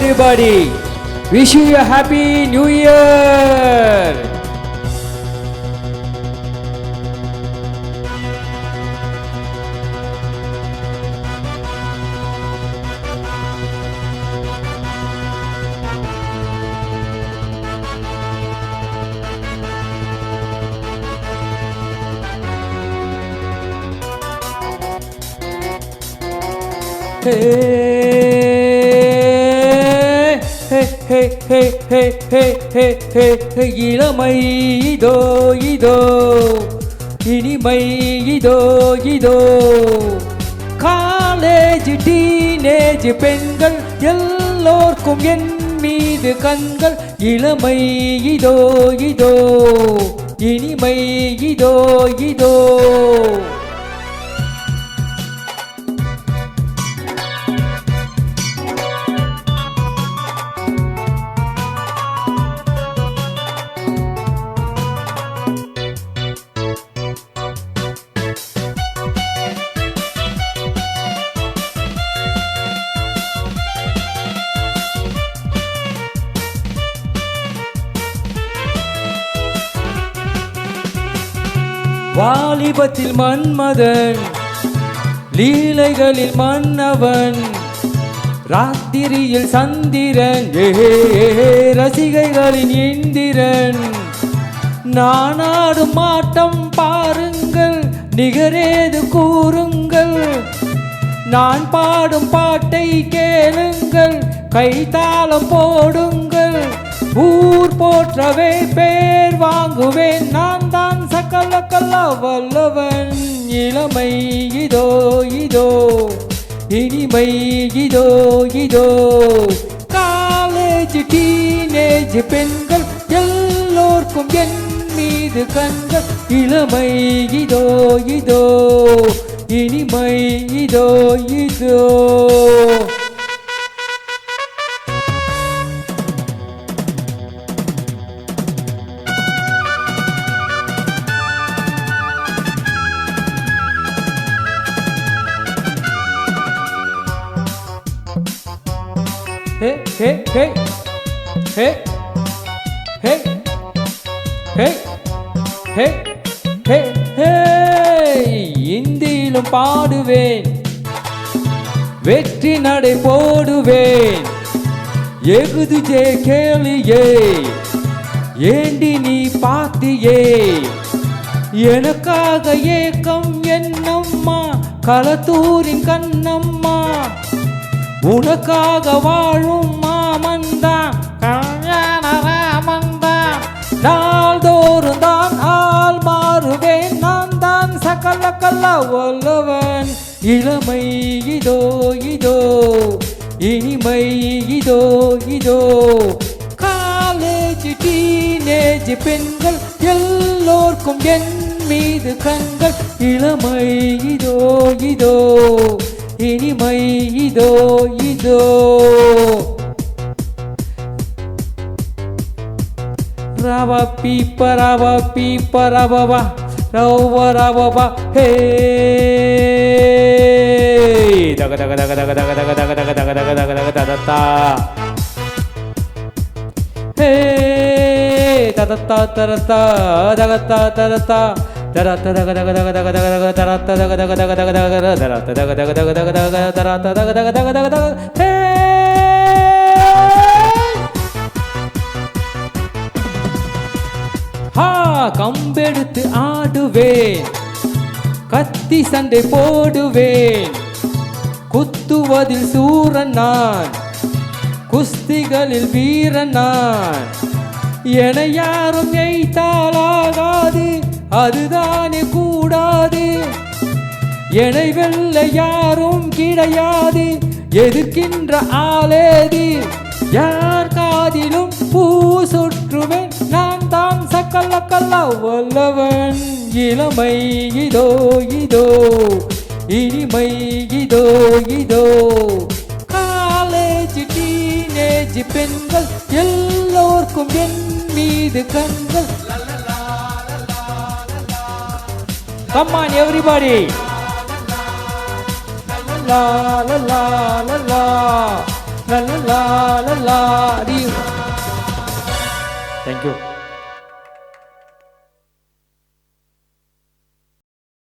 everybody. Wish you a happy new year. இளமை இதோ இதோ இனிமை இதோ இதோ காலேஜ் டீனேஜ் பெண்கள் எல்லோர்க்கும் என் மீது கண்கள் இளமை இதோ இதோ இனிமை இதோ இதோ வாலிபத்தில் மன்மதன் லீலைகளில் மன்னவன் ராத்திரியில் சந்திரன் ரசிகைகளின் இந்திரன் நான் ஆடும் ஆட்டம் பாருங்கள் நிகரேது கூறுங்கள் நான் பாடும் பாட்டை கேளுங்கள் கைத்தாளம் போடுங்கள் ஊர் போற்றவே பேர் வாங்குவேன் நான் தான் சகல கல்ல வல்லவன் இளமை இதோ இதோ இனிமை இதோ இதோ காலேஜ் டீனேஜ் பெண்கள் எல்லோர்க்கும் என் மீது கண்கள் இளமை இதோ இதோ இனிமை இதோ இதோ Hey, hey, hey, hey, hey, hey, hey, hey, இந்தியிலும் பாடுவேன் வெற்றி நடை போடுவேன் எகுது ஜே கேளியே ஏண்டி நீ பாத்தியே எனக்காக ஏக்கம் என்னம்மா களத்தூரின் கண்ணம்மா உனக்காக வாழும் மாமன்தான் கல்யாண ராமன்தான் நாள்தோறும் தான் ஆள் மாறுவேன் நான் தான் சகல கல்ல வல்லவன் இளமை இதோ இதோ இனிமை இதோ இதோ காலேஜ் டீனேஜ் பெண்கள் எல்லோர்க்கும் என் மீது கண்கள் இளமை இதோ இதோ இனிமை இதோ இதோ ரவ பீப்ப ரவவா ரவவா ஹே தக தக தக தக தக தக தக தக தக தக தக தக ததத்தா ஹே ததத்தா தரத்தா தகத்தா தரத்தா கம்பெடுத்து ஆடுவேன் கத்தி சண்டை போடுவேன் குத்துவதில் சூரன் நான் குஸ்திகளில் வீரன் நான் என யாரும் எய்தாலாகாது அதுதானே கூடாது என்னை வெல்ல யாரும் கிடையாது எதிர்க்கின்ற ஆளேது யார் காதிலும் பூ சுற்றுவேன் நான் தான் சகல கல்ல வல்லவன் இளமை இதோ இதோ இனிமை இதோ இதோ காலேஜ் டீனேஜ் பெண்கள் எல்லோர்க்கும் என் மீது கண்கள் Come on, everybody! La la la la la. Law law law law law. Thank you.